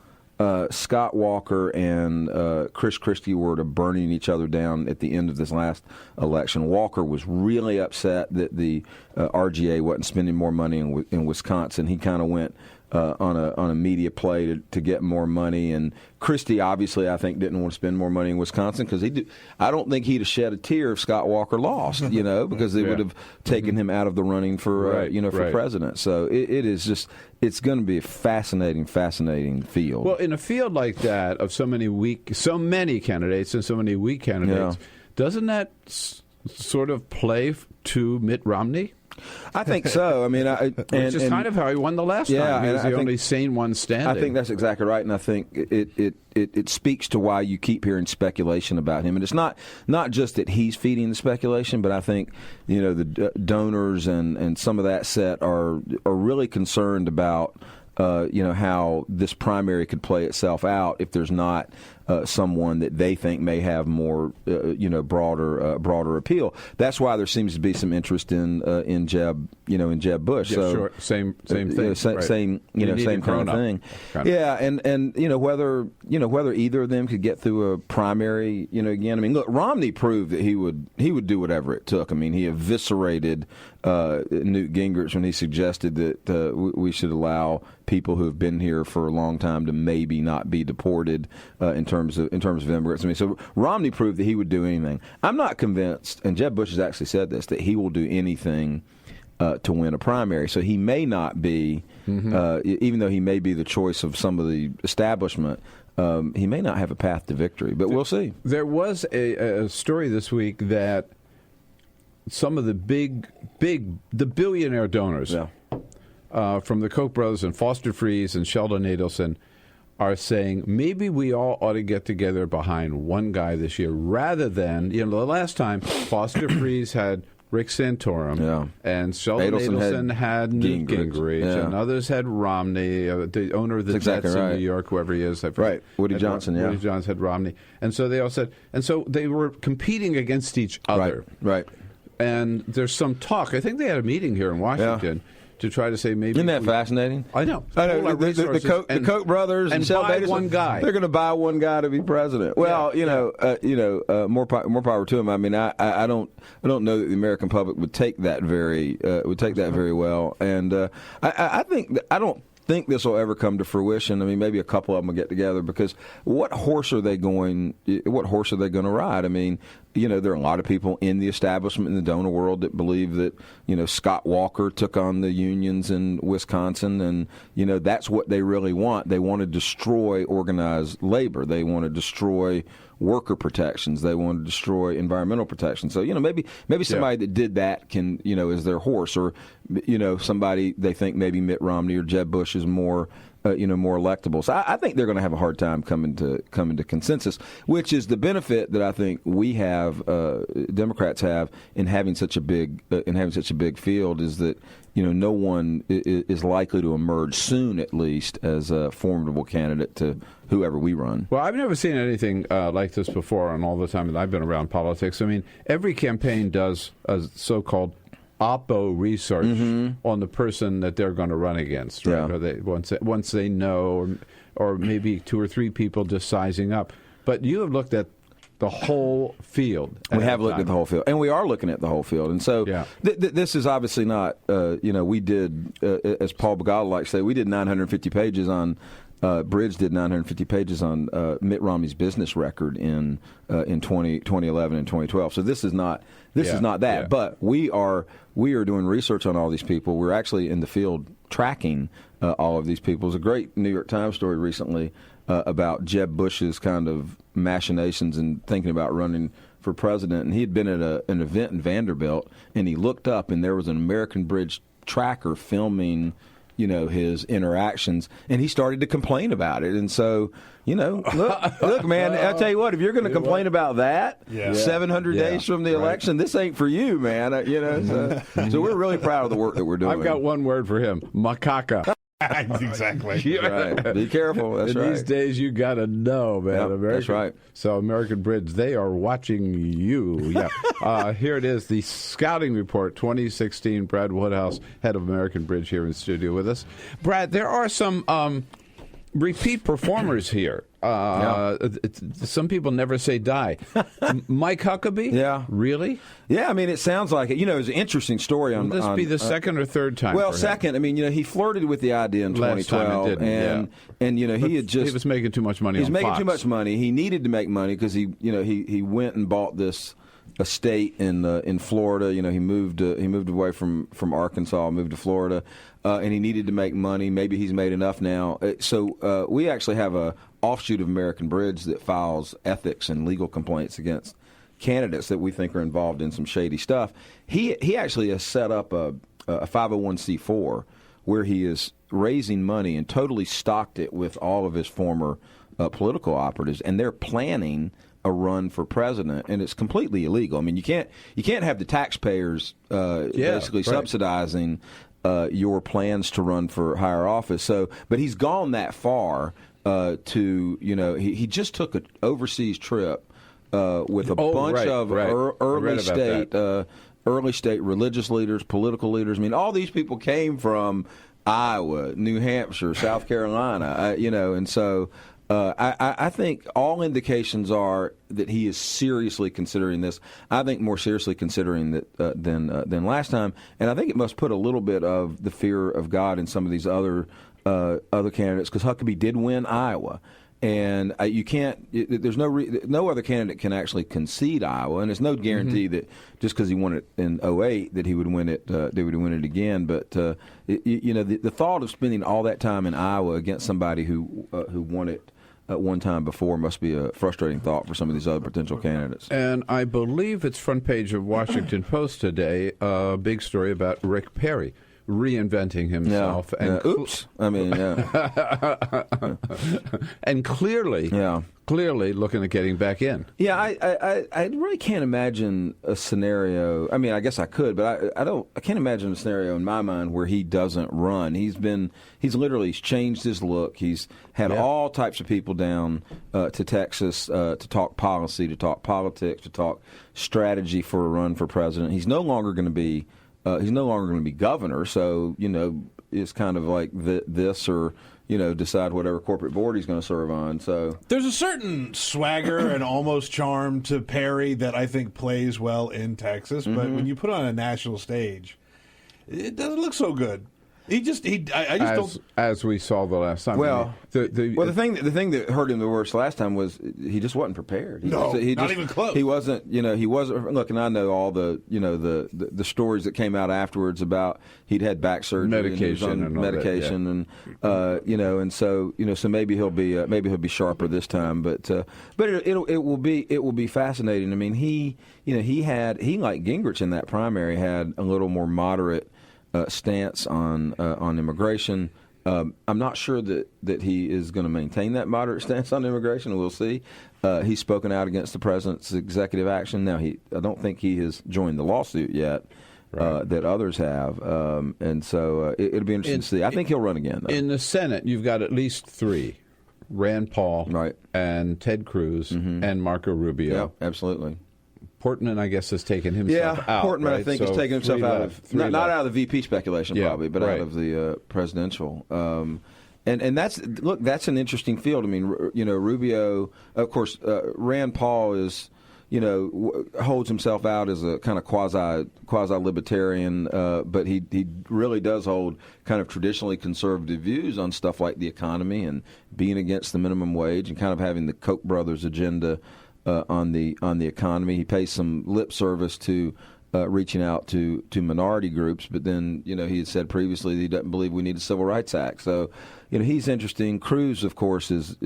Scott Walker and Chris Christie were to burning each other down at the end of this last election. Walker was really upset that the RGA wasn't spending more money in Wisconsin. He kind of went on a media play to get more money, and Christie obviously I think didn't want to spend more money in Wisconsin because I don't think he'd have shed a tear if Scott Walker lost, because they would have taken him out of the running for president. So it's going to be a fascinating field. Well, in a field like that of so many candidates and so many weak candidates, doesn't that sort of play to Mitt Romney? I think so. I mean, which is kind of how he won the last time. He was the only sane one standing. I think that's exactly right, and I think it speaks to why you keep hearing speculation about him. And it's not just that he's feeding the speculation, but I think the donors and some of that set are really concerned about how this primary could play itself out if there's not someone that they think may have more, broader appeal. That's why there seems to be some interest in Jeb, in Jeb Bush. Yeah, so sure. Same thing. Same kind of thing. Yeah, and whether either of them could get through a primary, again. I mean, look, Romney proved that he would do whatever it took. I mean, he eviscerated Newt Gingrich when he suggested that we should allow people who have been here for a long time to maybe not be deported in terms of immigrants. I mean, so Romney proved that he would do anything. I'm not convinced, and Jeb Bush has actually said this, that he will do anything to win a primary. So he may not be, even though he may be the choice of some of the establishment, he may not have a path to victory. But we'll see. There was a story this week that some of the the billionaire donors from the Koch brothers and Foster Freeze and Sheldon Adelson are saying maybe we all ought to get together behind one guy this year rather than, the last time Foster Freeze had Rick Santorum and Sheldon Adelson had Newt Gingrich and others had Romney, the owner of the Jets in New York, whoever he is. Woody Johnson, Woody Johnson had Romney. And so they all said, and so they were competing against each other. Right. And there's some talk. I think they had a meeting here in Washington to try to say maybe. Isn't that fascinating? I know. The Koch brothers and Sheldon Adelson, one guy. They're going to buy one guy to be president. Well, more power to him. I mean, I don't know that the American public would take that very well. And I don't think this will ever come to fruition. I mean, maybe a couple of them will get together because what horse are they going to ride? I mean, there are a lot of people in the establishment in the donor world that believe that, Scott Walker took on the unions in Wisconsin and, that's what they really want. They want to destroy organized labor. They want to destroy worker protections. They want to destroy environmental protections. So, maybe somebody that did that can, is their horse, or, somebody they think maybe Mitt Romney or Jeb Bush is more electable. So I think they're going to have a hard time coming to consensus, which is the benefit that I think we have, Democrats have, in having such a big field, is that no one is likely to emerge soon, at least, as a formidable candidate to whoever we run. Well, I've never seen anything like this before in all the time that I've been around politics. I mean, every campaign does a so-called oppo research on the person that they're going to run against, right? Or they, once they know, or maybe two or three people just sizing up. But you have looked at the whole field. We have looked at the whole field, and we are looking at the whole field. And so this is obviously not, we did, as Paul Begala likes to say, we did 950 pages on Bridge did 950 pages on Mitt Romney's business record in 2011 and 2012. So this is not that. Yeah. But we are doing research on all these people. We're actually in the field tracking all of these people. There's a great New York Times story recently about Jeb Bush's kind of machinations and thinking about running for president. And he had been at an event in Vanderbilt, and he looked up, and there was an American Bridge tracker filming his interactions, and he started to complain about it. And so, look, man, I'll tell you what, if you're going to complain about that 700 days from the election, this ain't for you, man. So we're really proud of the work that we're doing. I've got one word for him: macaca. Exactly. Right. Be careful. That's right. These days, you got to know, man. Yep, that's right. So, American Bridge, they are watching you. Yeah. Here it is, the Scouting Report 2016. Brad Woodhouse, head of American Bridge, here in the studio with us. Brad, there are some repeat performers here. Some people never say die. Mike Huckabee? Yeah. Really? Yeah, I mean, it sounds like it. It's an interesting story on... Will this be the second or third time? Well, second. I mean, he flirted with the idea in 2012. And he had just... He was making too much money on Fox. He was making too much money. He needed to make money because he went and bought this estate in Florida. He moved away from Arkansas, moved to Florida, and he needed to make money. Maybe he's made enough now. So we actually have a offshoot of American Bridge that files ethics and legal complaints against candidates that we think are involved in some shady stuff. He actually has set up a 501c4 where he is raising money and totally stocked it with all of his former political operatives, and they're planning a run for president, and it's completely illegal. I mean, you can't have the taxpayers basically subsidizing your plans to run for higher office. So, but he's gone that far to he just took an overseas trip with a bunch of early state religious leaders, political leaders. I mean, all these people came from Iowa, New Hampshire, South Carolina, and so. I think all indications are that he is seriously considering this. I think more seriously considering that than last time, and I think it must put a little bit of the fear of God in some of these other candidates, because Huckabee did win Iowa, and you can't. There's no other candidate can actually concede Iowa, and there's no guarantee that just because he won it in 2008 that he would win it. They would win it again, but the thought of spending all that time in Iowa against somebody who won it one time before must be a frustrating thought for some of these other potential candidates. And I believe it's front page of Washington Post today, a big story about Rick Perry reinventing himself. Yeah. And oops. I mean, and clearly looking at getting back in. Yeah, I really can't imagine a scenario. I mean, I guess I could, but I can't imagine a scenario in my mind where he doesn't run. He's literally changed his look. He's had all types of people down to Texas to talk policy, to talk politics, to talk strategy for a run for president. He's no longer going to be governor, so it's kind of like this or decide whatever corporate board he's going to serve on. So there's a certain swagger and almost charm to Perry that I think plays well in Texas, but when you put it on a national stage, it doesn't look so good. I just don't. As we saw the last time. Well, the thing that hurt him the worst last time was he just wasn't prepared. Not even close. He wasn't. He wasn't. Look, and I know all the the stories that came out afterwards about he'd had back surgery, medication, and so maybe he'll be sharper this time. But it will be fascinating. I mean, he like Gingrich in that primary had a little more moderate stance on immigration. I'm not sure that he is going to maintain that moderate stance on immigration. We'll see. He's spoken out against the president's executive action. Now, I don't think he has joined the lawsuit yet that others have, and so it'll be interesting to see. I think he'll run again, though. In the Senate, you've got at least three: Rand Paul, and Ted Cruz, and Marco Rubio. Yeah, absolutely. Portman, I guess, has taken himself out. Portman, right? I think, has taken himself out of not out of the VP speculation, probably, but out of the presidential. And that's an interesting field. I mean, Rubio, of course, Rand Paul is holds himself out as a kind of quasi-libertarian, but he really does hold kind of traditionally conservative views on stuff like the economy and being against the minimum wage and kind of having the Koch brothers agenda on the economy. He pays some lip service to reaching out to minority groups, but then he had said previously that he doesn't believe we need a Civil Rights Act. So he's interesting. Cruz, of course, is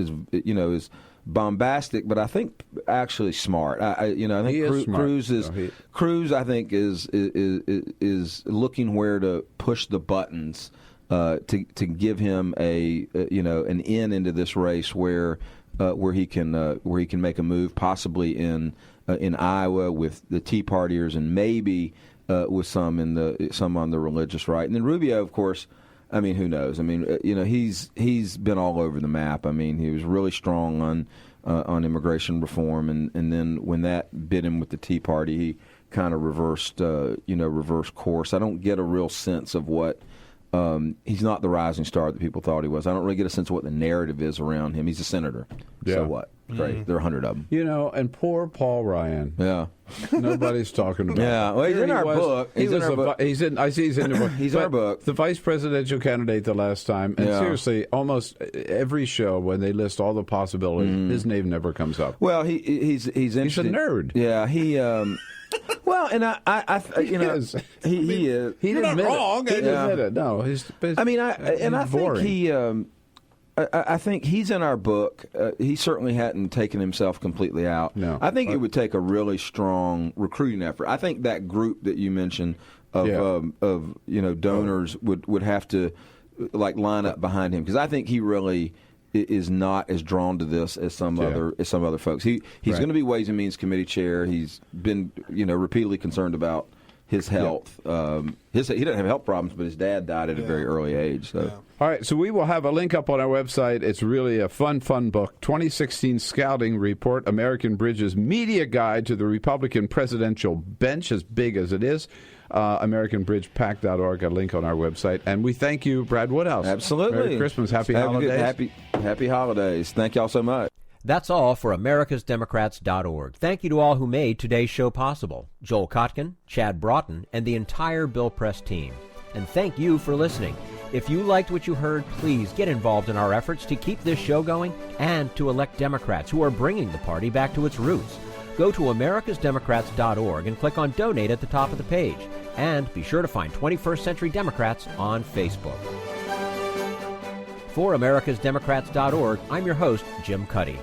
bombastic, but I think actually smart. I think Cruz I think is looking where to push the buttons to give him an in into this race where he can make a move, possibly in Iowa with the Tea Partiers and maybe with some on the religious right. And then Rubio, of course. I mean, who knows? I mean, he's been all over the map. I mean, he was really strong on immigration reform, and then when that bit him with the Tea Party, he kind of reversed course. I don't get a real sense of what he's not the rising star that people thought he was. I don't really get a sense of what the narrative is around him. He's a senator. Yeah. So what? Great. There are 100 of them. And poor Paul Ryan. Yeah. Nobody's talking about him. Yeah. Well, he's in our book. I see he's in the book. He's in our book. The vice presidential candidate the last time. And seriously, almost every show when they list all the possibilities, his name never comes up. Well, he's interesting. He's a nerd. Yeah. He well, and he is. He You're not wrong. He didn't admit it. No, he's boring. I think he's in our book. He certainly hadn't taken himself completely out. No. I think it would take a really strong recruiting effort. I think that group that you mentioned of donors would have to line up behind him, because I think he really is not as drawn to this as some other folks. He's going to be Ways and Means Committee chair. He's been repeatedly concerned about his health. He doesn't have health problems, but his dad died at a very early age. So. Yeah. All right, so we will have a link up on our website. It's really a fun book, 2016 Scouting Report, American Bridge's Media Guide to the Republican Presidential Bench, as big as it is. AmericanBridgePAC.org, a link on our website. And we thank you, Brad Woodhouse. Absolutely. Merry Christmas. Happy holidays. Happy holidays. Thank y'all so much. That's all for AmericasDemocrats.org. Thank you to all who made today's show possible. Joel Kotkin, Chad Broughton, and the entire Bill Press team. And thank you for listening. If you liked what you heard, please get involved in our efforts to keep this show going and to elect Democrats who are bringing the party back to its roots. Go to AmericasDemocrats.org and click on Donate at the top of the page. And be sure to find 21st Century Democrats on Facebook. For AmericasDemocrats.org, I'm your host, Jim Cuddy.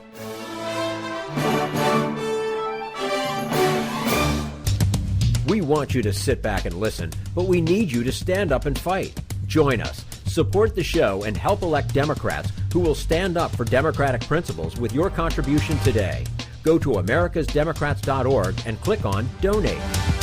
We want you to sit back and listen, but we need you to stand up and fight. Join us, support the show, and help elect Democrats who will stand up for democratic principles with your contribution today. Go to AmericasDemocrats.org and click on Donate.